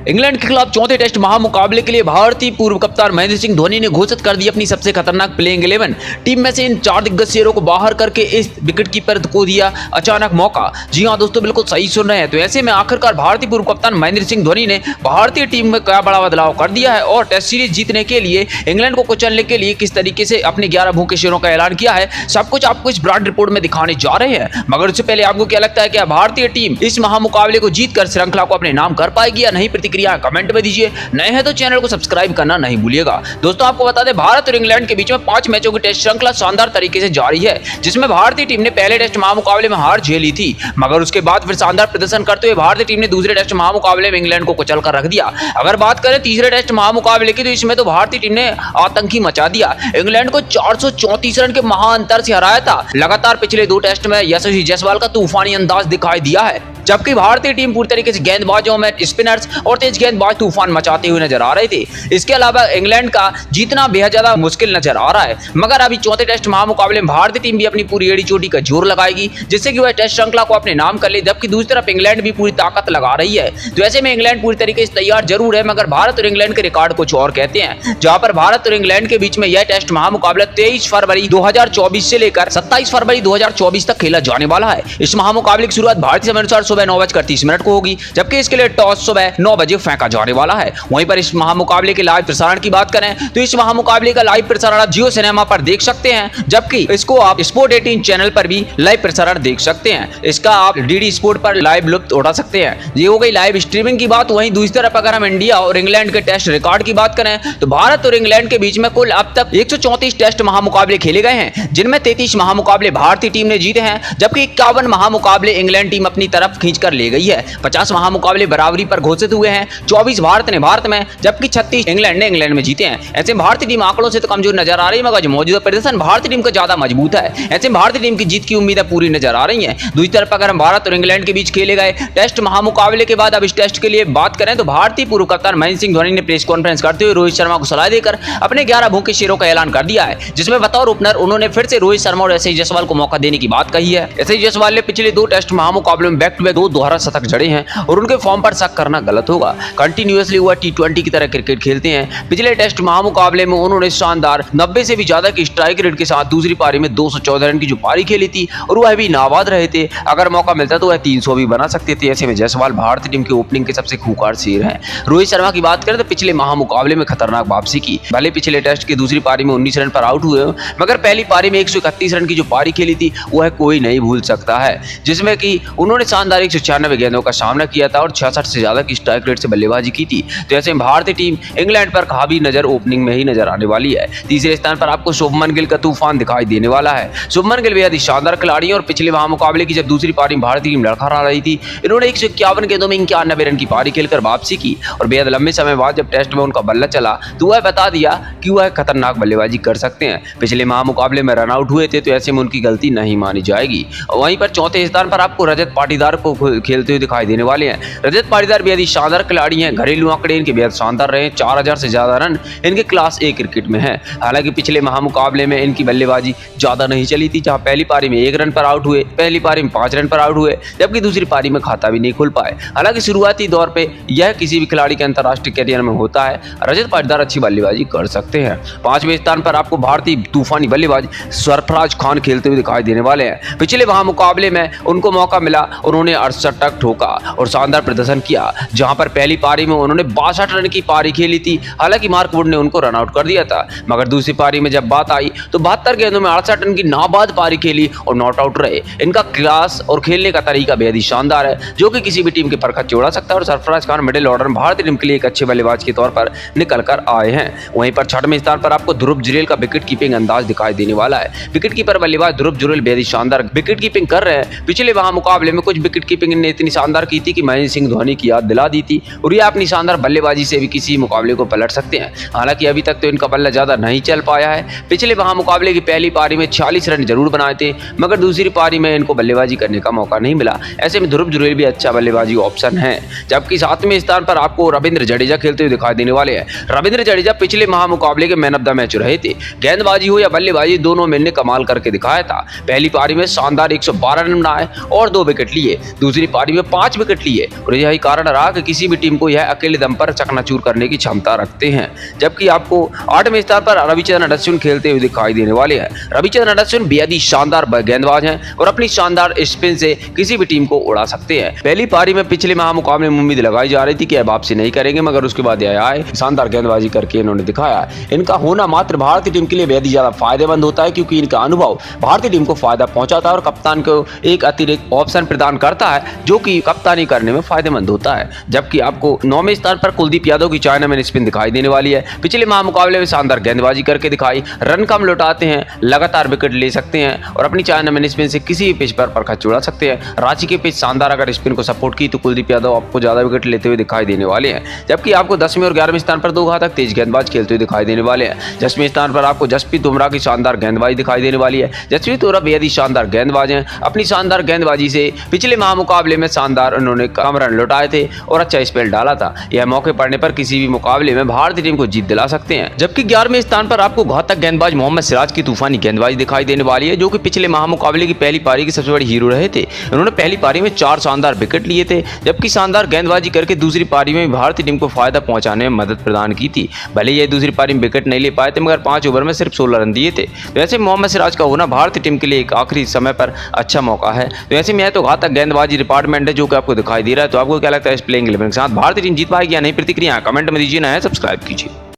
England के खिलाफ चौथे टेस्ट महामुकाबले के लिए भारतीय पूर्व कप्तान महेंद्र सिंह धोनी ने घोषित कर दी अपनी सबसे खतरनाक प्लेइंग 11। टीम में से इन 4 दिग्गज शेरों को बाहर करके इस विकेटकीपर को दिया अचानक मौका। जी हां दोस्तों, बिल्कुल सही सुन रहे हैं। तो ऐसे में आखिरकार भारतीय पूर्व कप्तान महेंद्र सिंह धोनी ने भारतीय टीम में क्या बड़ा बदलाव कर दिया है और टेस्ट सीरीज जीतने के लिए इंग्लैंड को कुचलने के लिए किस तरीके से अपने 11 भूखे शेरों का ऐलान किया है, सब कुछ आपको इस ब्रॉड रिपोर्ट में दिखाने जा रहे हैं। मगर उससे पहले आपको क्या लगता है कि भारतीय टीम इस महामुकाबले को जीतकर श्रृंखला को अपने नाम कर पाएगी या नहीं? प्रतिक्रिया कमेंट में दीजिए। नए हैं तो चैनल को सब्सक्राइब करना नहीं भूलिएगा। दोस्तों आपको बता दें, भारत और इंग्लैंड के बीच में 5 मैचों की टेस्ट श्रृंखला शानदार तरीके से जारी है, जिसमें भारतीय टीम ने पहले टेस्ट महामुकाबले में हार झेली थी, मगर उसके बाद फिर शानदार प्रदर्शन करते हुए भारतीय टीम ने दूसरे टेस्ट महामुकाबले में इंग्लैंड को कुचल कर रख दिया। अगर बात करें तीसरे टेस्ट महामुकाबले की, तो इसमें तो भारतीय टीम ने आतंकी मचा दिया। इंग्लैंड को 434 रन के महाअंतर से हराया था। लगातार पिछले 2 टेस्ट में यशस्वी जायसवाल का तूफानी अंदाज दिखाई दिया है, जबकि भारतीय टीम पूरी तरीके से गेंदबाजों में स्पिनर्स और तेज गेंदबाज तूफान मचाते हुए नजर आ रहे थे। इसके अलावा इंग्लैंड का जीतना बेहद ज्यादा मुश्किल नजर आ रहा है, मगर अभी चौथे टेस्ट महामुकाबले में भारतीय टीम भी अपनी पूरी एड़ी चोटी का जोर लगाएगी, जिससे कि वह टेस्ट श्रृंखला को अपने नाम कर ले, जबकि दूसरी तरफ इंग्लैंड भी पूरी ताकत लगा रही है। तो ऐसे में इंग्लैंड पूरी तरीके से तैयार जरूर है, मगर भारत और इंग्लैंड के रिकॉर्ड कुछ और कहते हैं, जहां पर भारत और इंग्लैंड के बीच में यह टेस्ट महामुकाबला 23 फरवरी 2024 से लेकर 27 फरवरी 2024 तक खेला जाने वाला है। इस महामुकाबले की शुरुआत भारतीय समय अनुसार सुबह 9:30 को होगी, जबकि इसके लिए टॉस सुबह 9 बजे फेंका जाने वाला है। वहीं पर इस महामुकाबले के लाइव प्रसारण की बात करें तो इस महामुकाबले का लाइव प्रसारण आप जियो सिनेमा पर देख सकते हैं, जबकि इसको आप स्पोर्ट 18 चैनल पर भी लाइव प्रसारण देख सकते हैं। इसका आप डीडी स्पोर्ट पर लाइव लुत्फ उठा सकते हैं। ये हो गई लाइव स्ट्रीमिंग की बात। वहीं दूसरी तरफ अगर हम इंडिया और इंग्लैंड के टेस्ट रिकॉर्ड की बात करें तो भारत और इंग्लैंड के बीच में कुल अब तक 134 टेस्ट महामुकाबले खेले गए हैं, जिनमें 33 महामुकाबले भारतीय टीम ने जीते हैं, जबकि 51 महामुकाबले इंग्लैंड टीम अपनी तरफ खींचकर ले गई है। 50 महामुकाबले बराबरी पर घोषित हुए हैं, 24 भारत ने भारत में, जबकि 36 इंग्लैंड ने इंग्लैंड में जीते हैं। ऐसे भारतीय टीम आंकड़ों से तो कमजोर नजर आ रही है, मगर मौजूदा प्रदर्शन भारतीय टीम का ज्यादा मजबूत है। ऐसे भारतीय टीम की जीत की उम्मीदें पूरी नजर आ रही हैं। दूसरी तरफ अगर हम भारत और इंग्लैंड के बीच खेले गए टेस्ट महामुकाबले के बाद अब इस टेस्ट के लिए बात करें तो भारतीय पूर्व कप्तान महेंद्र सिंह धोनी ने प्रेस कॉन्फ्रेंस करते हुए रोहित शर्मा को सलाह देकर अपने 11 भूखे शेरों का ऐलान कर दिया है, जिसमें बतौर ओपनर उन्होंने फिर से रोहित शर्मा और यशस्वी जायसवाल को मौका देने की बात कही है। यशस्वी जायसवाल ने पिछले 2 टेस्ट महामुकाबलों में बैक टू बैक 2 दोहरा शतक जड़े हैं और उनके फॉर्म पर शक करना गलत होगा। कंटिन्यूअसली वह T20 की तरह क्रिकेट खेलते हैं। पिछले टेस्ट महामुकाबले में उन्होंने शानदार 90 से भी ज्यादा की स्ट्राइक रेट के साथ दूसरी पारी में 214 रन की जो पारी खेली थी और वह भी नाबाद रहे थे। अगर मौका मिलता तो वह 300 भी बना सकते थे। ऐसे में जायसवाल भारतीय टीम के ओपनिंग के सबसे खूंखार शेर हैं। रोहित शर्मा की बात करें तो पिछले महामुकाबले में खतरनाक वापसी की। भले पिछले टेस्ट की दूसरी पारी में 19 रन पर आउट हुए, मगर पहली पारी में 131 रन की जो पारी खेली थी वह कोई नहीं भूल सकता है, जिसमें कि उन्होंने शानदार 196 गेंदों का सामना किया था और 66 से ज्यादा की स्ट्राइक रेट से बल्लेबाजी की थी। तो ऐसे में भारतीय टीम इंग्लैंड पर काफी नजर ओपनिंग में ही नजर आने वाली है। तीसरे स्थान पर आपको शुभमन गिल का तूफान दिखाई देने वाला है। शुभमन गिल बेहद ही शानदार खिलाड़ी है और पिछले महामुकाबले की जब दूसरी पारी में भारतीय टीम लड़खड़ा रही थी, इन्होंने 151 गेंदों में 91 रन की पारी खेलकर वापसी की और बेहद लंबे समय बाद जब टेस्ट में उनका बल्ला चला तो वह बता दिया कि वह खतरनाक बल्लेबाजी कर सकते हैं। पिछले महामुकाबले में रन आउट हुए थे, तो ऐसे में उनकी गलती नहीं मानी जाएगी। वहीं पर चौथे स्थान पर आपको रजत पाटीदार को खेलते हुए दिखाई देने वाले हैं। रजत पाटीदार बेहद ही शानदार खिलाड़ी हैं। घरेलू आंकड़े इनके बेहद शानदार रहे। 4000 से ज्यादा रन इनके क्लास A क्रिकेट में है। हालांकि पिछले महामुकाबले में इनकी बल्लेबाजी ज्यादा नहीं चली थी, जहां पहली पारी में 1 रन पर आउट हुए, पहली पारी में 5 रन पर आउट हुए, जबकि दूसरी पारी में खाता भी नहीं खुल पाए। हालांकि शुरुआती दौर पे यह किसी भी खिलाड़ी के अंतर्राष्ट्रीय कैरियर में होता है। रजत पाटीदार अच्छी बल्लेबाजी कर सकते हैं। 5वें स्थान पर आपको भारतीय तूफानी बल्लेबाज सरफराज खान खेलते हुए दिखाई देने वाले हैं। पिछले महामुकाबले में उनको मौका मिला, उन्होंने 68 तक ठोका और शानदार प्रदर्शन किया, जहां पर पहली पारी में उन्होंने 62 रन की पारी खेली थी। हालांकि मार्क वुड ने उनको रन आउट कर दिया था, मगर दूसरी पारी में जब बात आई तो 72 गेंदों में 68 रन की नाबाद पारी खेली और नॉट आउट रहे। इनका क्लास और खेलने का तरीका बेहद ही शानदार है, जो कि किसी भी टीम के परखच जोड़ा सकता है और सरफराज खान मिडिल ऑर्डर में भारतीय टीम के लिए एक अच्छे बल्लेबाज के तौर पर निकल कर आए हैं। वहीं पर 6वें स्थान पर आपको ध्रुव जुरैल का विकेट कीपिंग अंदाज दिखाई देने वाला है। विकेट कीपर बल्लेबाज ध्रुव जुरैल बेहद ही शानदार विकेट कीपिंग कर रहे हैं। पिछले महामुकाबले में कुछ विकेट कीपिंग ने इतनी शानदार की थी कि महेंद्र सिंह धोनी की याद दिला दी थी और ये अपनी शानदार बल्लेबाजी से भी किसी मुकाबले को पलट सकते हैं। हालांकि अभी तक तो इनका बल्ला ज्यादा नहीं चल पाया है। पिछले महामुकाबले की पहली पारी में 46 रन जरूर बनाए थे, मगर दूसरी पारी में इनको बल्लेबाजी करने का मौका नहीं मिला। ऐसे में ध्रुव जुरैल भी अच्छा बल्लेबाजी ऑप्शन है। जबकि 7वें स्थान पर आपको रविंद्र जडेजा खेलते हुए दिखाई देने वाले हैं। रविंद्र जडेजा पिछले महामुकाबले के मैन ऑफ द मैच रहे थे। गेंदबाजी हो या बल्लेबाजी दोनों में इन्हें कमाल करके दिखाया था। पहली पारी में शानदार 112 रन बनाए और 2 विकेट लिए, दूसरी पारी में 5 विकेट लिए और यही कारण रहा कि किसी भी टीम को यह अकेले दम पर चकनाचूर करने की क्षमता रखते हैं। जबकि आपको 8वें स्थान पर रविचंद्रन अश्विन खेलते हुए दिखाई देने वाले हैं। रविचंद्रन अश्विन बेहद ही शानदार गेंदबाज हैं और अपनी शानदार स्पिन से किसी भी टीम को उड़ा सकते हैं। पहली पारी में पिछले महामुकाबले में उम्मीद लगाई जा रही थी कि अब वापसी नहीं करेंगे, मगर उसके बाद यह आए शानदार गेंदबाजी करके इन्होंने दिखाया। इनका होना मात्र भारतीय टीम के लिए बेहद ही ज्यादा फायदेमंद होता है, क्योंकि इनका अनुभव भारतीय टीम को फायदा पहुंचाता है और कप्तान को एक अतिरिक्त ऑप्शन प्रदान करता है, जो कि कप्तानी करने में फायदेमंद होता है। जबकि आपको 9वें स्थान पर कुलदीप यादव की चाइनामैन स्पिन दिखाई देने वाली है। पिछले महामुकाबले में शानदार गेंदबाजी करके दिखाई, रन कम लौटाते हैं, लगातार विकेट ले सकते हैं और अपनी चाइनामैन स्पिन से किसी भी पिच पर परखच उड़ा सकते हैं। रांची के पिच शानदार अगर स्पिन को सपोर्ट की तो कुलदीप यादव आपको ज्यादा विकेट लेते हुए दिखाई देने वाले हैं। जबकि आपको 10वें और 11वें स्थान पर 2 घातक तेज गेंदबाज खेलते हुए दिखाई देने वाले हैं। 10वें स्थान पर आपको जसप्रीत बुमराह की शानदार गेंदबाजी दिखाई देने वाली है। जसप्रीत बुमराह बेहद ही शानदार गेंदबाज हैं। अपनी शानदार गेंदबाजी से पिछले महामुकाबले में शानदार उन्होंने कम रन लौटाए थे और अच्छा स्पेल डाला था। यह मौके पड़ने पर किसी भी मुकाबले में भारतीय टीम को जीत दिला सकते हैं। जबकि 11वें स्थान पर आपको घातक गेंदबाज मोहम्मद सिराज की तूफानी गेंदबाजी दिखाई देने वाली है, जो कि पिछले महामुकाबले की पहली पारी के सबसे बड़े हीरो रहे थे। उन्होंने पहली पारी में 4 शानदार विकेट लिए थे, जबकि शानदार गेंदबाजी करके दूसरी पारी में भारतीय टीम को फायदा पहुंचाने में मदद प्रदान की थी। भले ये दूसरी पारी में विकेट नहीं ले पाए थे, मगर 5 ओवर में सिर्फ 16 रन दिए थे। वैसे मोहम्मद सिराज का होना भारतीय टीम के लिए एक आखिरी समय पर अच्छा मौका है। तो ऐसे में तो घातक गेंदबाजी डिपार्टमेंट है जो कि आपको दिखाई दे रहा है। तो आपको क्या लगता है इस प्लेइंग 11 के साथ भारतीय टीम जीत पाएगी या नहीं? प्रतिक्रिया कमेंट में दीजिए, ना है सब्सक्राइब कीजिए।